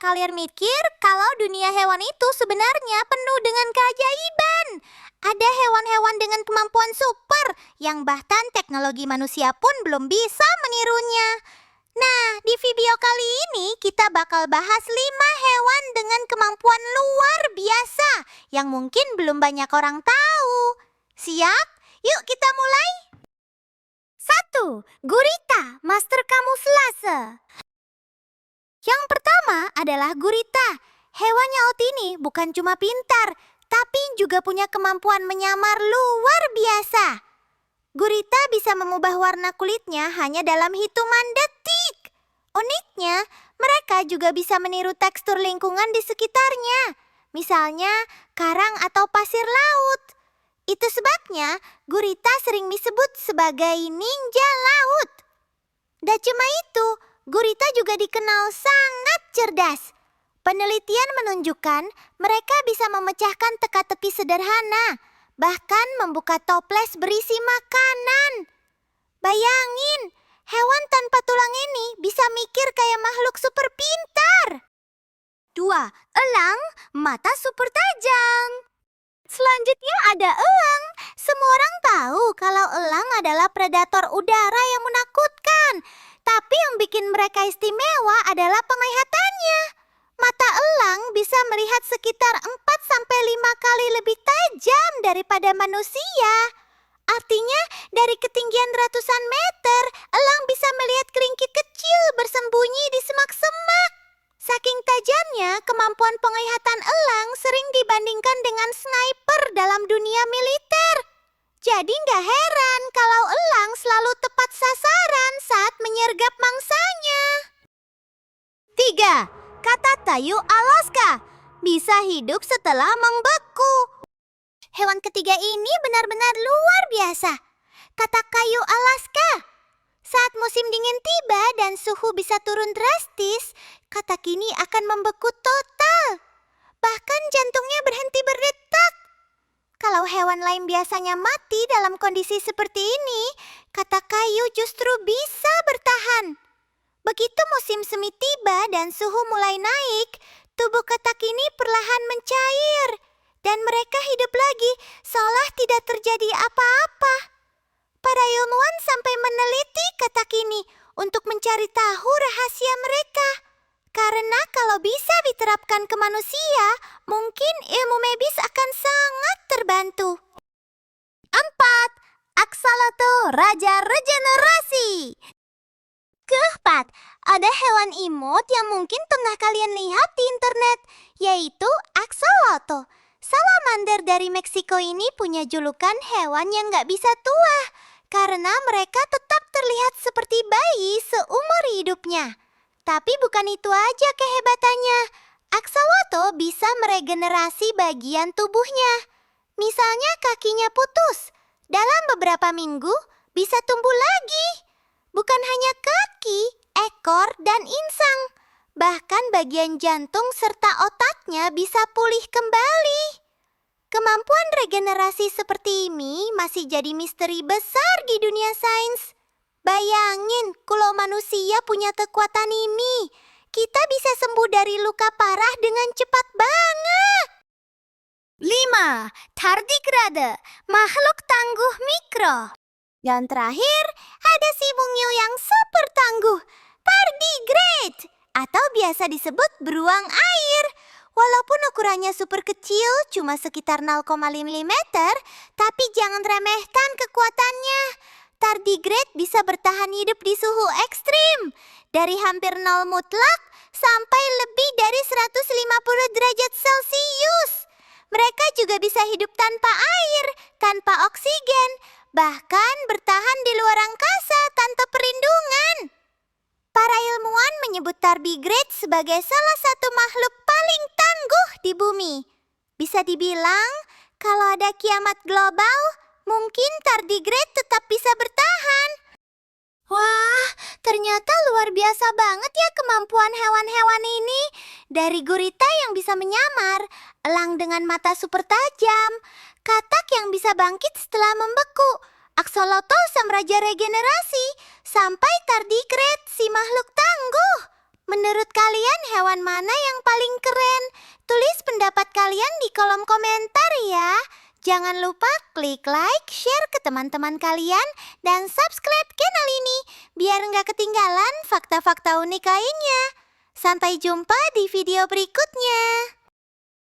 kalian mikir kalau dunia hewan itu sebenarnya penuh dengan keajaiban. Ada hewan-hewan dengan kemampuan super yang bahkan teknologi manusia pun belum bisa menirunya. Nah, di video kali ini kita bakal bahas 5 hewan dengan kemampuan luar biasa yang mungkin belum banyak orang tahu. Siap? Yuk kita mulai. 1. Gurita, master kamuflase. Yang pertama adalah gurita. Hewan yaut ini bukan cuma pintar, tapi juga punya kemampuan menyamar luar biasa. Gurita bisa mengubah warna kulitnya hanya dalam hitungan detik. Uniknya, mereka juga bisa meniru tekstur lingkungan di sekitarnya. Misalnya, karang atau pasir laut. Itu sebabnya gurita sering disebut sebagai ninja laut. Dan cuma itu, gurita juga dikenal sangat cerdas. Penelitian menunjukkan mereka bisa memecahkan teka-teki sederhana, bahkan membuka toples berisi makanan. Bayangin, hewan tanpa tulang ini bisa mikir kayak makhluk super pintar. 2. Elang, mata super tajam. Selanjutnya ada elang. Semua orang tahu kalau elang adalah predator udara yang menakutkan. Tapi yang bikin mereka istimewa adalah penglihatannya. Mata elang bisa melihat sekitar 4-5 kali lebih tajam daripada manusia. Artinya, dari ketinggian ratusan meter, elang bisa melihat kelingking kecil bersembunyi di semak-semak. Saking tajamnya, kemampuan penglihatan elang sering dibandingkan dengan sniper dalam dunia militer. Jadi nggak heran kalau elang selalu tepat sasaran saat menyergap mangsanya. 3. Katatayu Alaska, bisa hidup setelah membeku. Hewan ketiga ini benar-benar luar biasa. Katatayu Alaska. Saat musim dingin tiba dan suhu bisa turun drastis, katak ini akan membeku total. Bahkan jantungnya berhenti berdetak. Kalau hewan lain biasanya mati dalam kondisi seperti ini, katak kayu justru bisa bertahan. Begitu musim semi tiba dan suhu mulai naik, tubuh katak ini perlahan mencair. Dan mereka hidup lagi seolah tidak terjadi apa-apa. Para ilmuwan sampai meneliti katak ini untuk mencari tahu rahasia mereka. Karena kalau bisa diterapkan ke manusia, mungkin ilmu medis akan sangat terbantu. 4. Axolotl, raja regenerasi. Keempat, ada hewan imut yang mungkin pernah kalian lihat di internet, yaitu axolotl. Salamander dari Meksiko ini punya julukan hewan yang gak bisa tua, karena mereka tetap terlihat seperti bayi seumur hidupnya. Tapi bukan itu aja kehebatannya. Axolotl bisa meregenerasi bagian tubuhnya. Misalnya kakinya putus. Dalam beberapa minggu bisa tumbuh lagi. Bukan hanya kaki, ekor, dan insang. Bahkan bagian jantung serta otaknya bisa pulih kembali. Kemampuan regenerasi seperti ini masih jadi misteri besar di dunia sains. Bayangin kalau manusia punya kekuatan ini. Kita bisa sembuh dari luka parah dengan cepat banget. 5. Tardigrade, makhluk tangguh mikro. Dan terakhir, ada si mungil yang super tangguh, tardigrade, atau biasa disebut beruang air. Walaupun ukurannya super kecil, cuma sekitar 0,5 mm, tapi jangan remehkan kekuatannya. Tardigrade bisa bertahan hidup di suhu ekstrim, dari hampir 0 mutlak sampai lebih dari 150 derajat Celcius. Mereka juga bisa hidup tanpa air, tanpa oksigen, bahkan bertahan di luar angkasa tanpa perlindungan. Para ilmuwan menyebut tardigrade sebagai salah satu makhluk paling tangguh di bumi. Bisa dibilang, kalau ada kiamat global, mungkin tardigrade tetap bisa bertahan. Wah, ternyata luar biasa banget ya kemampuan hewan-hewan ini. Dari gurita yang bisa menyamar, elang dengan mata super tajam, katak yang bisa bangkit setelah membeku, axolotl sang raja regenerasi, sampai tardigrade si makhluk tangguh. Menurut kalian, kalian hewan mana yang paling keren? Tulis pendapat kalian di kolom komentar ya. Jangan lupa klik like, share ke teman-teman kalian, dan subscribe channel ini biar nggak ketinggalan fakta-fakta unik lainnya. Sampai jumpa di video berikutnya.